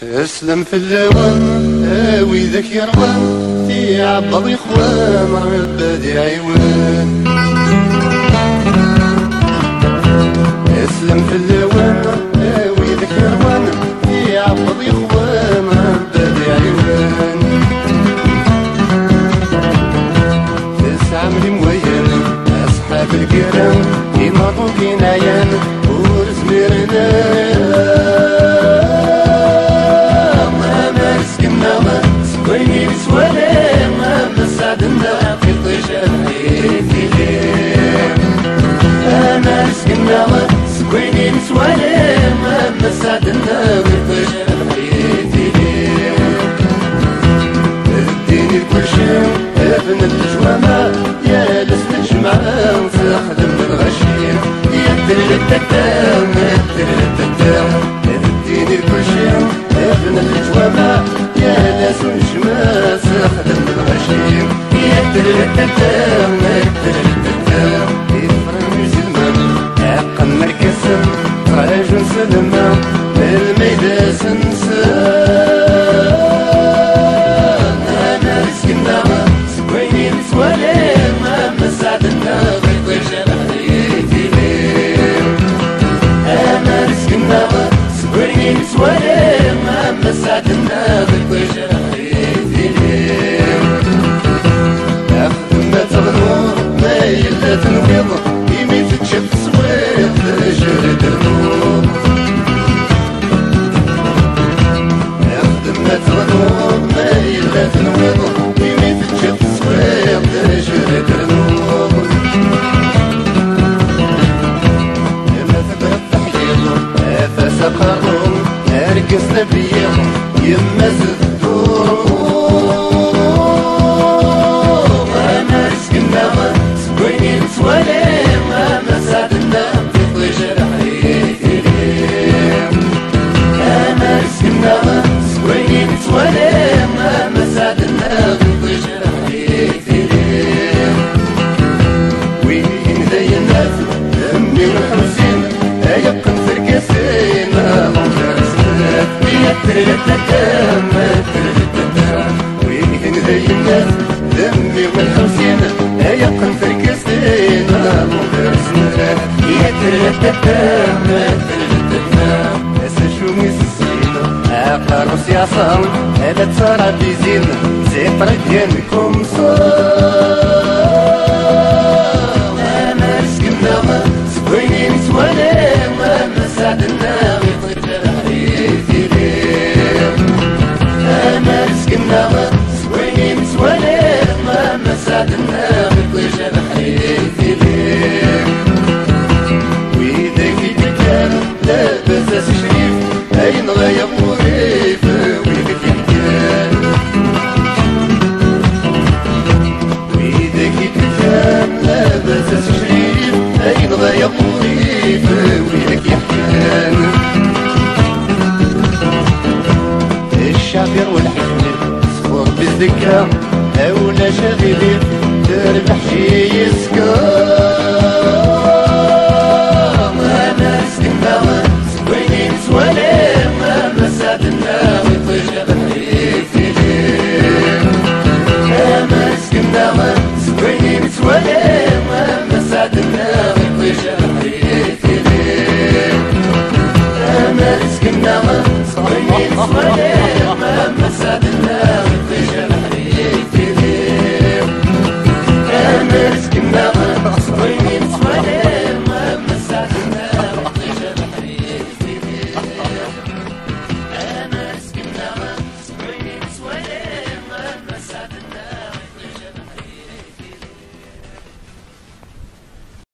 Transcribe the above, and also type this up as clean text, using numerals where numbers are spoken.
اسلم في اللوان ويذاك يروان في عبض اخوان ربادي عيوان. اسلم في اللوان ويذاك يروان في عبض اخوان ربادي عيوان. تسعة ملي مويان اصحاب الكرام يناضو كين عيان ورزميرنا ويني بسوالي ما مساعدنا في طيشة حيثي ليه. أنا سكنا ويني بسوالي ما مساعدنا في طيشة حيثي ليه. اديني كل شيء ابن الجوامع يا لست الجمعة وتخدم بالغشيم يا تلتتام يا تلتتام. اديني كل شيء ابن الجوامع يا ناس الجماس خدم الغشيم يا تلتتام يا تلتتام. يفرم زلمان عقل مركزم راجل سلمان الميدا سنسان. انا رزقنا سويني نسوالي ما مساعدنا غير طيشة حياتي ليه. انا رزقنا سويني نسوالي ما مساعدنا غير طيشة حياتي ليه. اخدم ما تغنور ما يلا تنويض يمي تتشف صويت جرد النور. اخدم ما تغنور ما يلا تنويض يمي تتشف صويت جرد النور. يما تقرب تحيض افاس قارون ارقصنا بيض يما زدور. انا رزقنا سويني نسوالي ما مساعدنا في طيشة حياتي ليه. انا رزقنا سويني نسوالي ما مساعدنا في طيشة حياتي ليه. وين ذي الناس امي والحسين ايقن فرقاسين يا تلتتام تلتتام. وين ذي الناس دمي والحسين ايقن فرقاسين يا تلتتام تلتتام. اسشومي السيدة اقارس يا صام هذا تصارى بيزين زيطر ديالكم صام. انا رزقنا سويني نسوالي ما مساعدنا غير طيشة حياتي ليه. انا رزقنا سويني نسوالي ما مساعدنا غير طيشة حياتي ليه. وإذا كي تكال لاباس شريف أين غاية مريف وإذا كي تكال. وإذا كي تكال لاباس شريف أين غاية مريف وإذا كي تكال. الشعبير والحفل صفور بالذكرى أولا شغلين تربح شي يسكر. أنا رزقنا سويني نسوالي ما مساعدنا غير طيشة حياتي ليه. أنا رزقنا سويني نسوالي ما مساعدنا غير طيشة حياتي ليه. أنا رزقنا سويني نسوالي